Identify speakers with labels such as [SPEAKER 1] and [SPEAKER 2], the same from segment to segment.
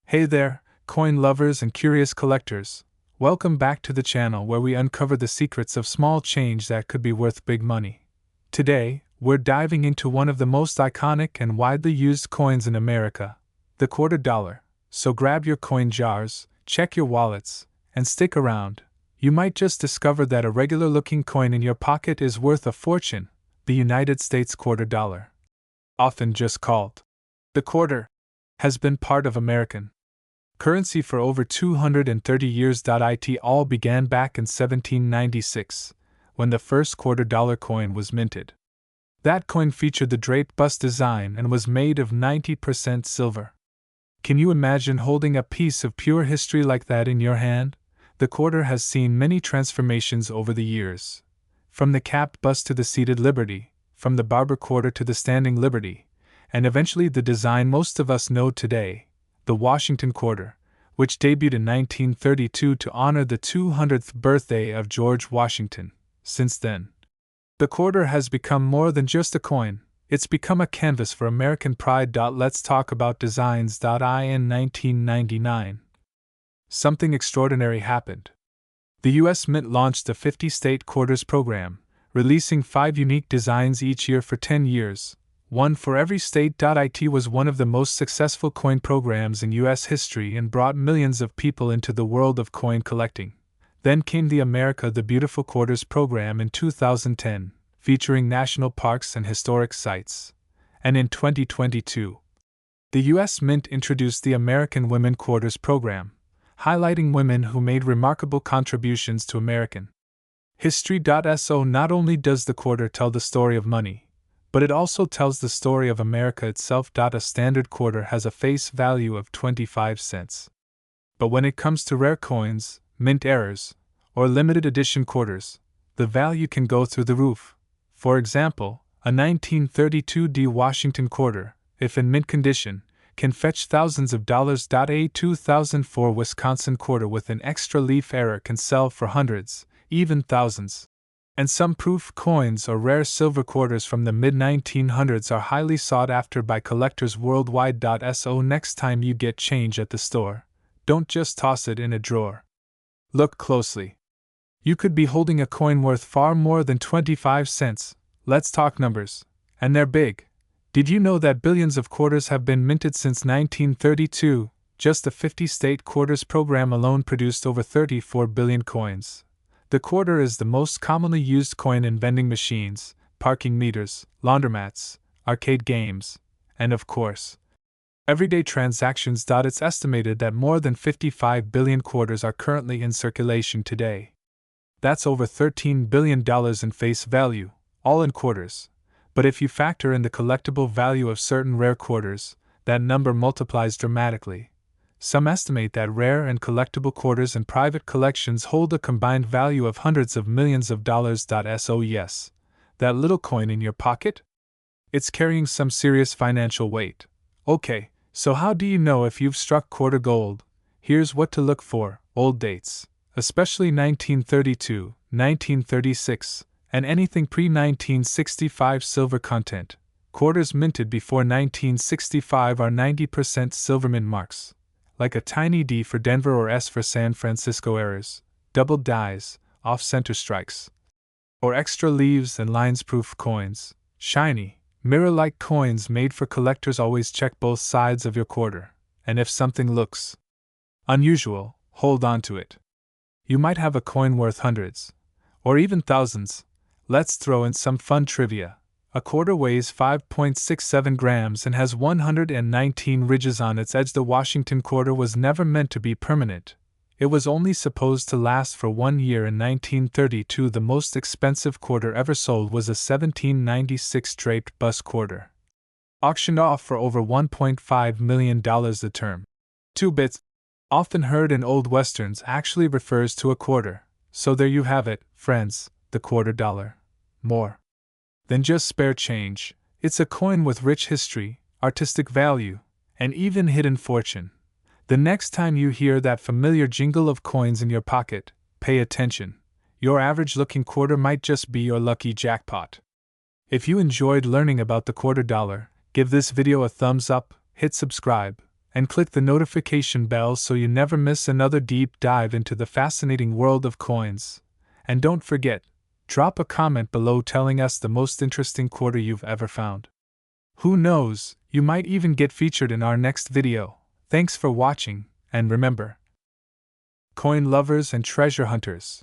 [SPEAKER 1] Hey there, coin lovers and curious collectors. Welcome back to the channel where we uncover the secrets of small change that could be worth big money. Today, we're diving into one of the most iconic and widely used coins in America, the $quarter. So grab your coin jars, check your wallets, and stick around. You might just discover that a regular-looking coin in your pocket is worth a fortune, the United States $quarter. Often just called the quarter, has been part of American currency for over 230 years. It all began back in 1796, when the first $quarter coin was minted. That coin featured the draped bust design and was made of 90% silver. Can you imagine holding a piece of pure history like that in your hand? The quarter has seen many transformations over the years. From the capped bust to the seated Liberty, from the barber quarter to the standing Liberty, and eventually the design most of us know today, the Washington quarter, which debuted in 1932 to honor the 200th birthday of George Washington. Since then, the quarter has become more than just a coin, it's become a canvas for American pride. Let's talk about designs. In 1999, something extraordinary happened. The U.S. Mint launched a 50-state quarters program, releasing 5 unique designs each year for 10 years. One for every state. It was one of the most successful coin programs in U.S. history and brought millions of people into the world of coin collecting. Then came the America the Beautiful Quarters program in 2010, featuring national parks and historic sites. And in 2022, the U.S. Mint introduced the American Women Quarters program, highlighting women who made remarkable contributions to American history. So not only does the quarter tell the story of money, but it also tells the story of America itself. A standard quarter has a face value of 25 cents. But when it comes to rare coins, mint errors, or limited edition quarters, the value can go through the roof. For example, a 1932 Washington quarter, if in mint condition, can fetch thousands of dollars. A 2004 Wisconsin quarter with an extra leaf error can sell for hundreds, even thousands. And some proof coins or rare silver quarters from the mid-1900s are highly sought after by collectors worldwide. So next time you get change at the store, don't just toss it in a drawer. Look closely. You could be holding a coin worth far more than 25 cents. Let's talk numbers. And they're big. Did you know that billions of quarters have been minted since 1932? Just the 50-state quarters program alone produced over 34 billion coins. The quarter is the most commonly used coin in vending machines, parking meters, laundromats, arcade games, and of course, everyday transactions. It's estimated that more than 55 billion quarters are currently in circulation today. That's over $13 billion in face value, all in quarters. But if you factor in the collectible value of certain rare quarters, that number multiplies dramatically. Some estimate that rare and collectible quarters in private collections hold a combined value of hundreds of millions of dollars. So yes, that little coin in your pocket? It's carrying some serious financial weight. Okay, so how do you know if you've struck quarter gold? Here's what to look for: old dates, especially 1932, 1936, and anything pre-1965 silver content. Quarters minted before 1965 are 90% silver mint marks, like a tiny D for Denver or S for San Francisco errors, double dies, off-center strikes, or extra leaves and lines. Proof coins, shiny, mirror-like coins made for collectors. Always check both sides of your quarter, and if something looks unusual, hold on to it. You might have a coin worth hundreds, or even thousands. Let's throw in some fun trivia. A quarter weighs 5.67 grams and has 119 ridges on its edge. The Washington quarter was never meant to be permanent. It was only supposed to last for 1 year. In 1932, the most expensive quarter ever sold was a 1796 draped bust quarter, auctioned off for over $1.5 million. The term 2 bits, often heard in old westerns, actually refers to a quarter. So there you have it, friends, the $quarter. More than just spare change, it's a coin with rich history, artistic value, and even hidden fortune. The next time you hear that familiar jingle of coins in your pocket, pay attention. Your average-looking quarter might just be your lucky jackpot. If you enjoyed learning about the $quarter, give this video a thumbs up, hit subscribe, and click the notification bell so you never miss another deep dive into the fascinating world of coins. And don't forget, drop a comment below telling us the most interesting quarter you've ever found. Who knows, you might even get featured in our next video. Thanks for watching, and remember, coin lovers and treasure hunters.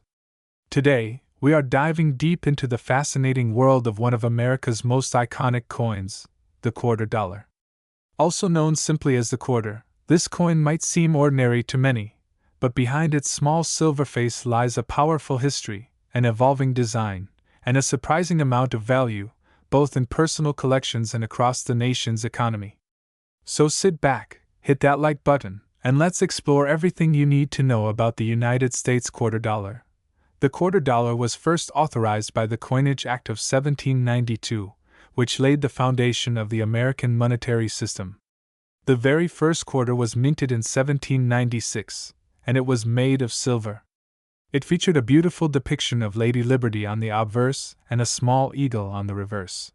[SPEAKER 1] Today, we are diving deep into the fascinating world of one of America's most iconic coins, the $quarter. Also known simply as the quarter, this coin might seem ordinary to many, but behind its small silver face lies a powerful history, an evolving design, and a surprising amount of value, both in personal collections and across the nation's economy. So sit back, hit that like button, and let's explore everything you need to know about the United States $quarter. The $quarter was first authorized by the Coinage Act of 1792, which laid the foundation of the American monetary system. The very first quarter was minted in 1796, and it was made of silver. It featured a beautiful depiction of Lady Liberty on the obverse and a small eagle on the reverse.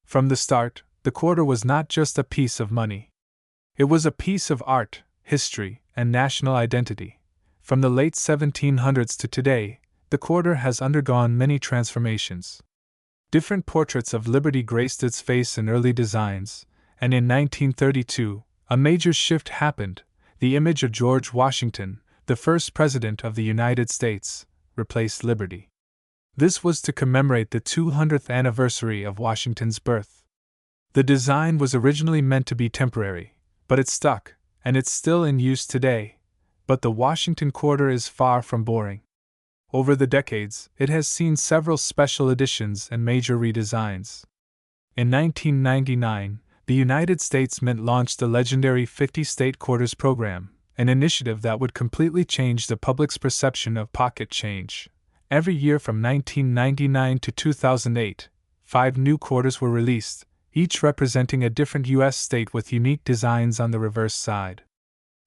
[SPEAKER 1] From the start, the quarter was not just a piece of money. It was a piece of art, history, and national identity. From the late 1700s to today, the quarter has undergone many transformations. Different portraits of Liberty graced its face in early designs, and in 1932, a major shift happened. The image of George Washington, the first President of the United States, replaced Liberty. This was to commemorate the 200th anniversary of Washington's birth. The design was originally meant to be temporary, but it stuck, and it's still in use today. But the Washington quarter is far from boring. Over the decades, it has seen several special editions and major redesigns. In 1999, the United States Mint launched the legendary 50-state quarters program, an initiative that would completely change the public's perception of pocket change. Every year from 1999 to 2008, 5 new quarters were released, each representing a different U.S. state with unique designs on the reverse side.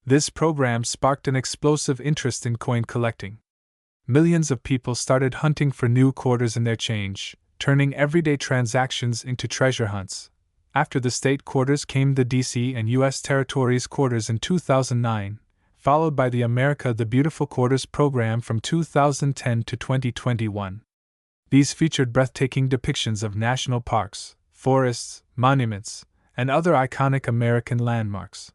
[SPEAKER 1] This program sparked an explosive interest in coin collecting. Millions of people started hunting for new quarters in their change, turning everyday transactions into treasure hunts. After the state quarters came the DC and U.S. territories quarters in 2009, followed by the America the Beautiful Quarters program from 2010 to 2021. These featured breathtaking depictions of national parks, forests, monuments, and other iconic American landmarks.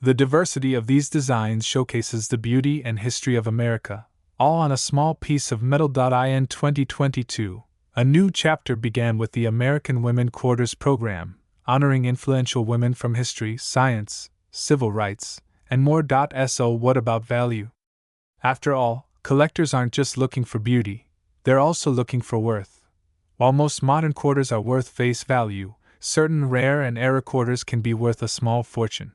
[SPEAKER 1] The diversity of these designs showcases the beauty and history of America, all on a small piece of metal. In 2022, a new chapter began with the American Women Quarters program, honoring influential women from history, science, civil rights, and more. So what about value? After all, collectors aren't just looking for beauty, they're also looking for worth. While most modern quarters are worth face value, certain rare and error quarters can be worth a small fortune.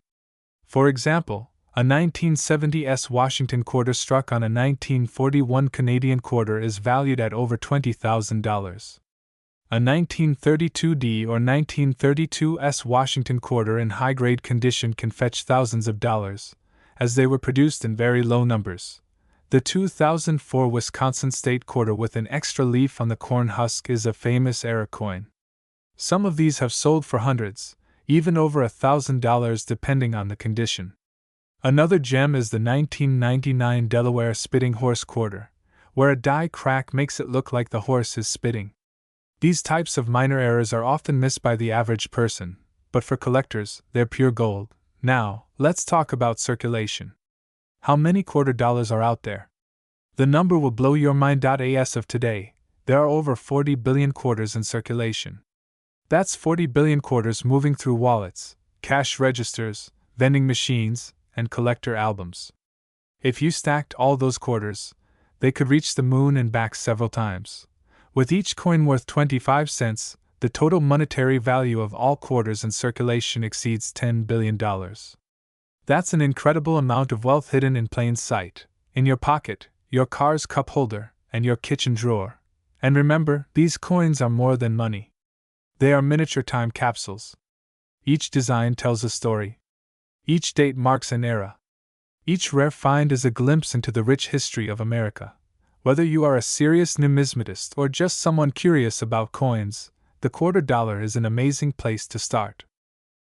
[SPEAKER 1] For example, a 1970s Washington quarter struck on a 1941 Canadian quarter is valued at over $20,000. A 1932D or 1932S Washington quarter in high-grade condition can fetch thousands of dollars, as they were produced in very low numbers. The 2004 Wisconsin State quarter with an extra leaf on the corn husk is a famous era coin. Some of these have sold for hundreds, even over $1,000 depending on the condition. Another gem is the 1999 Delaware Spitting Horse quarter, where a die crack makes it look like the horse is spitting. These types of minor errors are often missed by the average person, but for collectors, they're pure gold. Now, let's talk about circulation. How many $quarter are out there? The number will blow your mind. As of today, there are over 40 billion quarters in circulation. That's 40 billion quarters moving through wallets, cash registers, vending machines, and collector albums. If you stacked all those quarters, they could reach the moon and back several times. With each coin worth 25 cents, the total monetary value of all quarters in circulation exceeds $10 billion. That's an incredible amount of wealth hidden in plain sight, in your pocket, your car's cup holder, and your kitchen drawer. And remember, these coins are more than money. They are miniature time capsules. Each design tells a story. Each date marks an era. Each rare find is a glimpse into the rich history of America. Whether you are a serious numismatist or just someone curious about coins, the $quarter is an amazing place to start.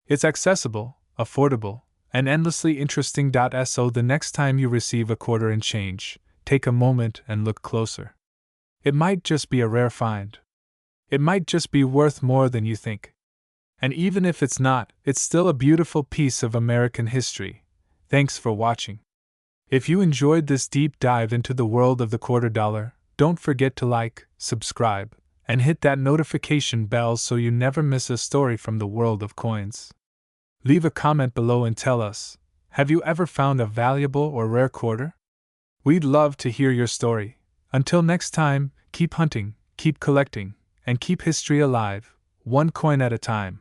[SPEAKER 1] It's accessible, affordable, and endlessly interesting. So the next time you receive a quarter in change, take a moment and look closer. It might just be a rare find. It might just be worth more than you think. And even if it's not, it's still a beautiful piece of American history. Thanks for watching. If you enjoyed this deep dive into the world of the quarter dollar, don't forget to like, subscribe, and hit that notification bell so you never miss a story from the world of coins. Leave a comment below and tell us, have you ever found a valuable or rare quarter? We'd love to hear your story. Until next time, keep hunting, keep collecting, and keep history alive, one coin at a time.